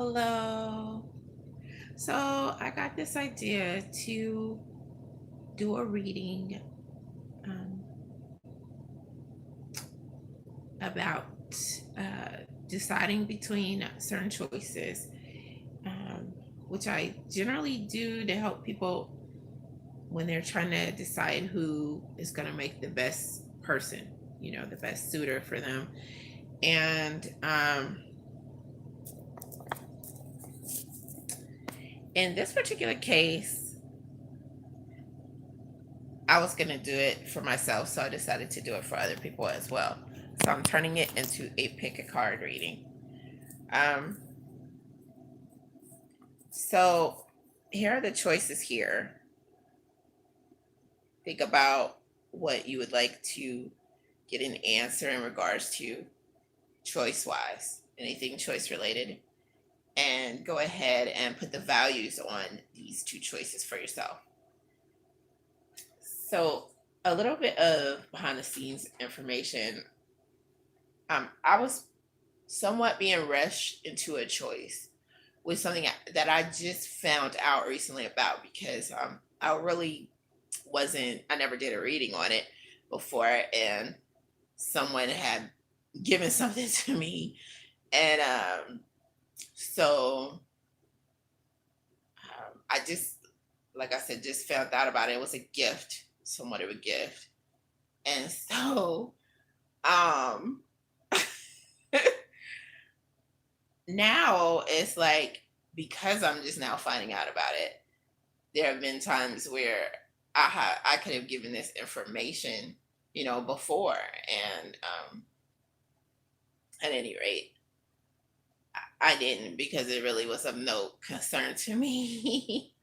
Hello. So I got this idea to do a reading um, about deciding between certain choices, um, which I generally do to help people when they're trying to decide who is going to make the best person, the best suitor for them. And in this particular case, I was going to do it for myself, so I decided to do it for other people as well. So I'm turning it into a pick a card reading. Um, so here are the choices here. Think about what you would like to get an answer in regards to choice wise, anything choice related, and go ahead and put the values on these two choices for yourself. So, a little bit of behind the scenes information. I was somewhat being rushed into a choice with something that I just found out recently about because I really I never did a reading on it before, and someone had given something to me. And so I just, like I said, just found out about it. It was a gift, somewhat of a gift. And so um, now it's like, because I'm just now finding out about it, there have been times where I could have given this information, before, and at any rate, I didn't because it really was of no concern to me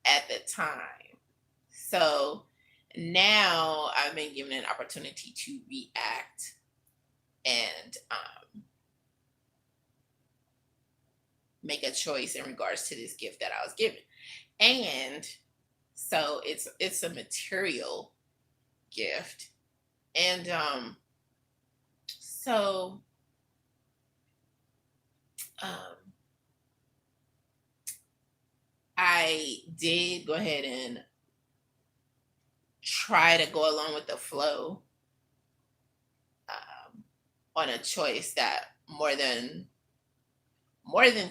at the time. So now I've been given an opportunity to react and make a choice in regards to this gift that I was given. And so it's a material gift. And so um, I did go ahead and try to go along with the flow um, on a choice that more than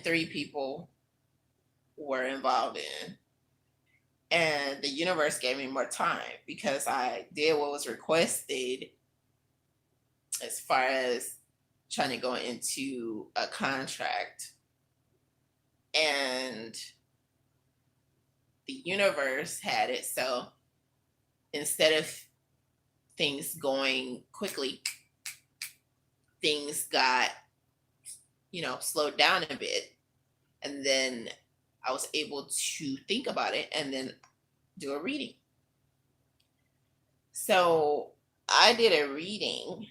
three people were involved in. And the universe gave me more time because I did what was requested as far as trying to go into a contract. And the universe had it so instead of things going quickly, things got, slowed down a bit. And then I was able to think about it and then do a reading. So I did a reading,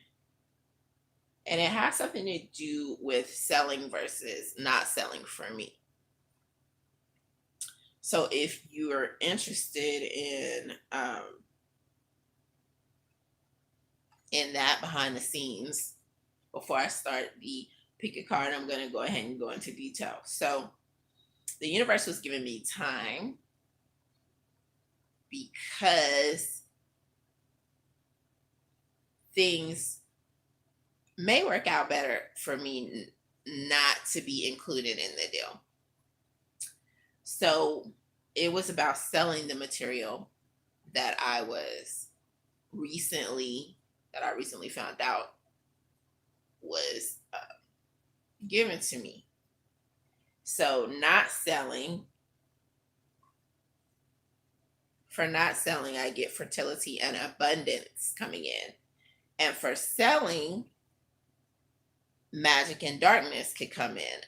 and it has something to do with selling versus not selling for me. So if you're interested in that behind the scenes, before I start the pick a card, I'm going to go ahead and go into detail. So the universe was giving me time because things may work out better for me not to be included in the deal. So it was about selling the material that recently I recently found out was given to me. So not selling, I get fertility and abundance coming in. And for selling, magic and darkness could come in,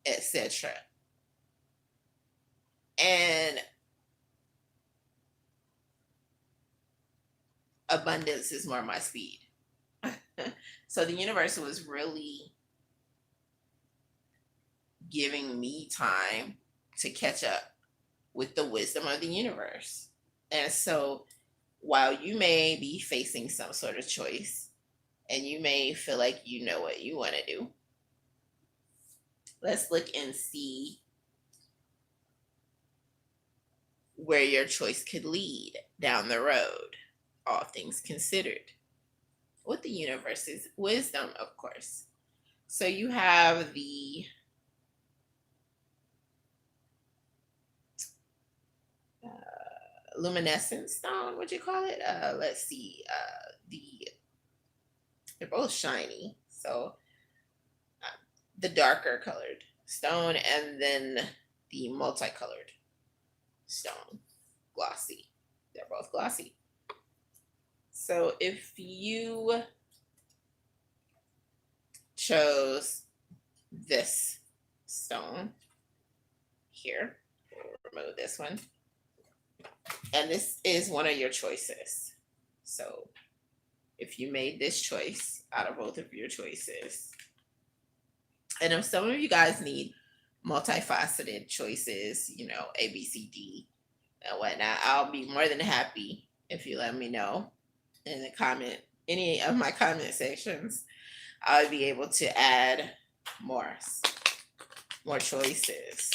etc. And abundance is more my speed. So the universe was really giving me time to catch up with the wisdom of the universe. And so while you may be facing some sort of choice and you may feel like you know what you want to do, let's look and see where your choice could lead down the road, all things considered, with the universe's wisdom, of course. So you have the luminescent stone, what you call it? Let's see. They're both shiny. So the darker colored stone, and then the multicolored stone, glossy. They're both glossy. So if you chose this stone here, we'll remove this one, and this is one of your choices. So if you made this choice out of both of your choices, and if some of you guys need multifaceted choices, you know, A, B, C, D, and whatnot, I'll be more than happy if you let me know in the comment, any of my comment sections. I'll be able to add more choices.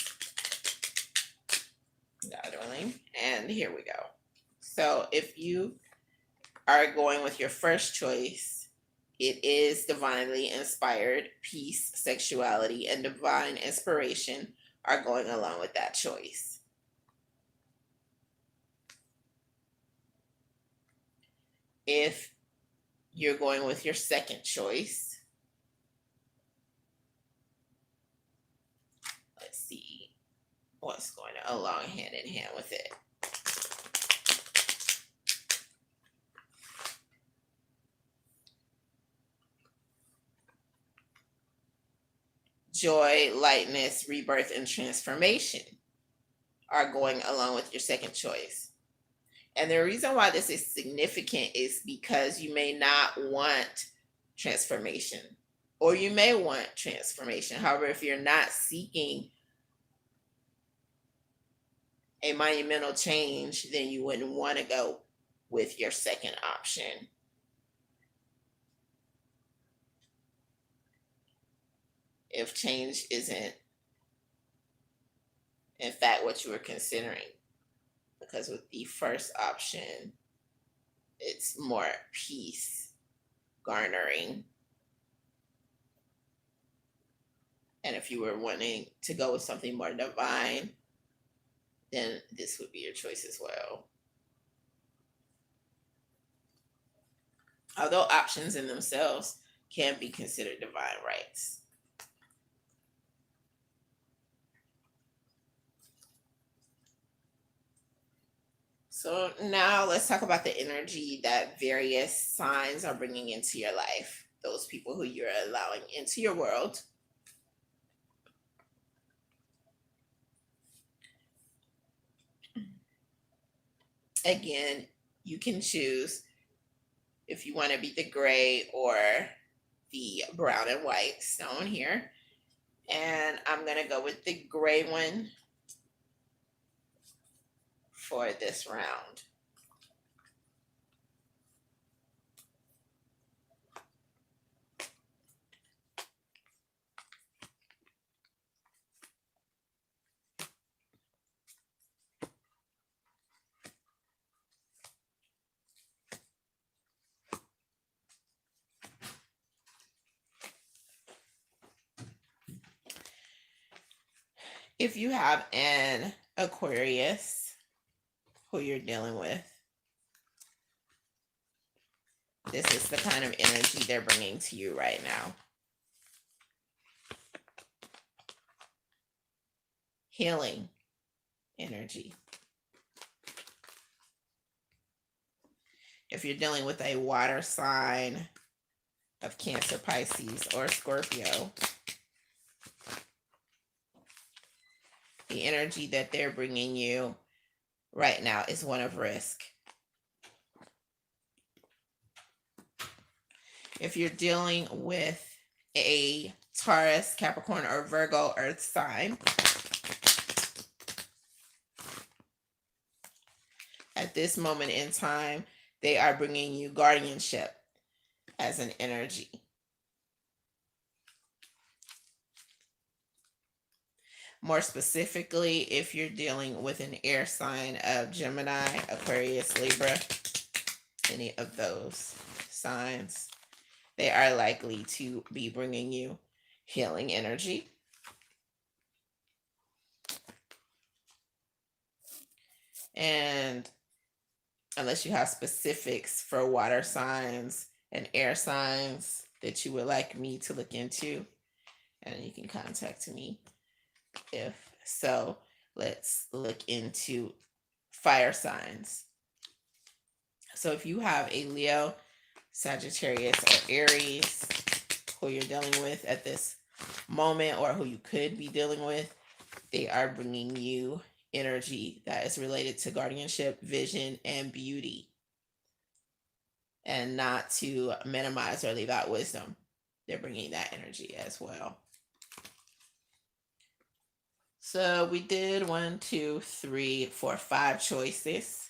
Darling. And here we go. So if you are going with your first choice, it is divinely inspired. Peace, sexuality, and divine inspiration are going along with that choice. If you're going with your second choice, let's see what's going along hand in hand with it. Joy, lightness, rebirth, and transformation are going along with your second choice. And the reason why this is significant is because you may not want transformation, or you may want transformation. However, if you're not seeking a monumental change, then you wouldn't want to go with your second option. If change isn't, in fact, what you were considering. Because with the first option, it's more peace garnering. And if you were wanting to go with something more divine, then this would be your choice as well. Although options in themselves can be considered divine rights. So now let's talk about the energy that various signs are bringing into your life. Those people who you're allowing into your world. Again, you can choose if you want to be the gray or the brown and white stone here. And I'm going to go with the gray one for this round. If you have an Aquarius who you're dealing with, this is the kind of energy they're bringing to you right now. Healing energy. If you're dealing with a water sign of Cancer, Pisces, or Scorpio, the energy that they're bringing you right now is one of risk. If you're dealing with a Taurus, Capricorn, or Virgo earth sign, at this moment in time, they are bringing you guardianship as an energy. More specifically, if you're dealing with an air sign of Gemini, Aquarius, Libra, any of those signs, they are likely to be bringing you healing energy. And unless you have specifics for water signs and air signs that you would like me to look into, and you can contact me if so. Let's look into fire signs. So if you have a Leo, Sagittarius, or Aries who you're dealing with at this moment, or who you could be dealing with, they are bringing you energy that is related to guardianship, vision, and beauty. And not to minimize or leave out wisdom, they're bringing that energy as well. So we did 1, 2, 3, 4, 5 choices.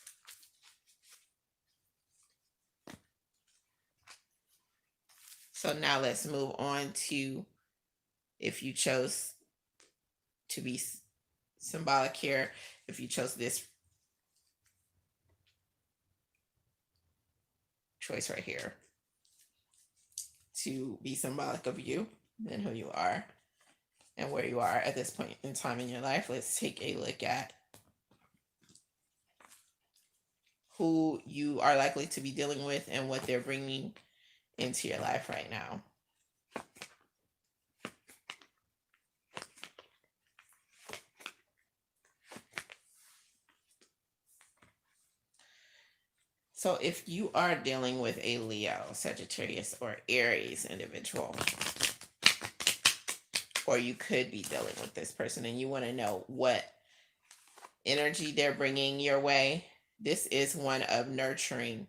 So now let's move on to, if you chose to be symbolic here, if you chose this choice right here to be symbolic of you and who you are and where you are at this point in time in your life, let's take a look at who you are likely to be dealing with and what they're bringing into your life right now. So if you are dealing with a Leo, Sagittarius, or Aries individual, or you could be dealing with this person and you want to know what energy they're bringing your way, this is one of nurturing.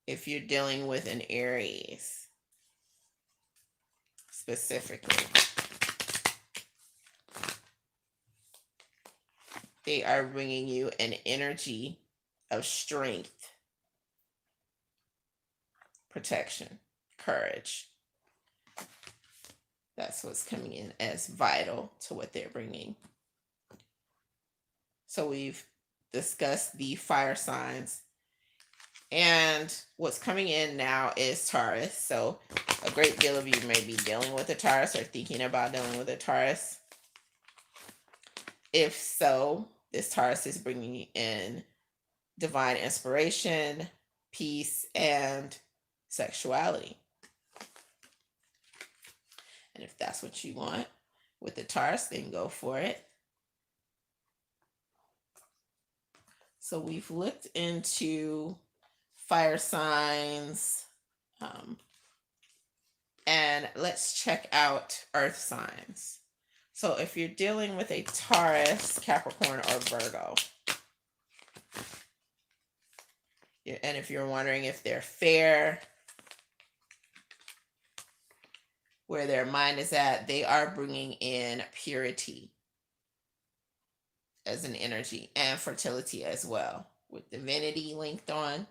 If you're dealing with an Aries specifically, they are bringing you an energy of strength, protection, courage. That's what's coming in as vital to what they're bringing. So we've discussed the fire signs. And what's coming in now is Taurus. So a great deal of you may be dealing with a Taurus or thinking about dealing with a Taurus. If so, this Taurus is bringing in divine inspiration, peace, and sexuality. And if that's what you want with the Taurus, then go for it. So we've looked into fire signs, and let's check out earth signs. So if you're dealing with a Taurus, Capricorn, or Virgo, and if you're wondering if they're fair, where their mind is at, they are bringing in purity as an energy and fertility as well, with divinity linked on.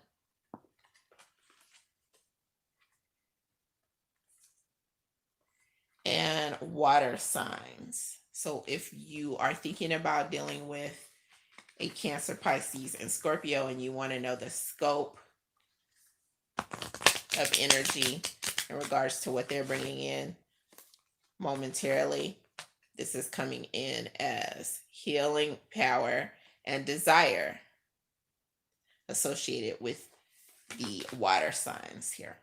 And water signs. So if you are thinking about dealing with a Cancer, Pisces, and Scorpio, and you want to know the scope of energy in regards to what they're bringing in momentarily, this is coming in as healing, power, and desire associated with the water signs here.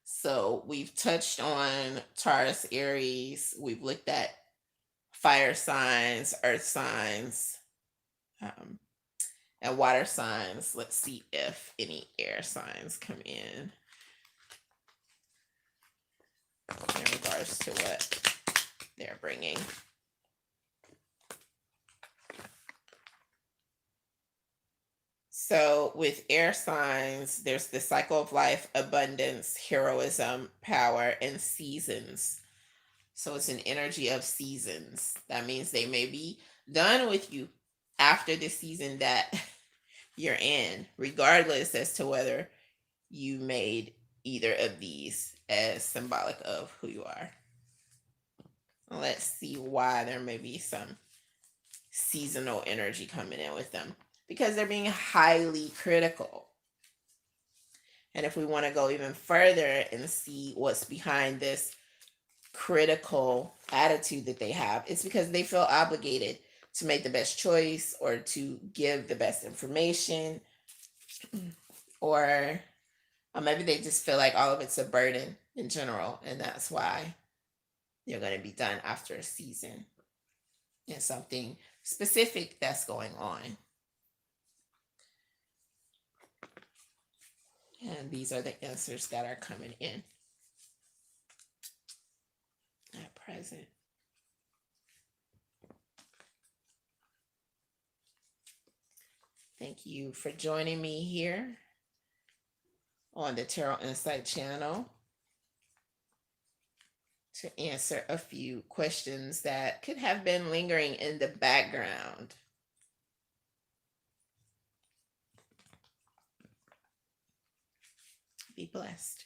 So we've touched on Taurus, Aries. We've looked at fire signs, earth signs, and water signs. Let's see if any air signs come in regards to what they're bringing. So with air signs, there's the cycle of life, abundance, heroism, power, and seasons. So it's an energy of seasons. That means they may be done with you after the season that you're in, regardless as to whether you made either of these as symbolic of who you are. Let's see why there may be some seasonal energy coming in with them, because they're being highly critical. And if we want to go even further and see what's behind this critical attitude that they have, it's because they feel obligated to make the best choice or to give the best information, or maybe they just feel like all of it's a burden in general, and that's why they're going to be done after a season and something specific that's going on. And these are the answers that are coming in at present. Thank you for joining me here on the Tarot Insight channel to answer a few questions that could have been lingering in the background. Be blessed.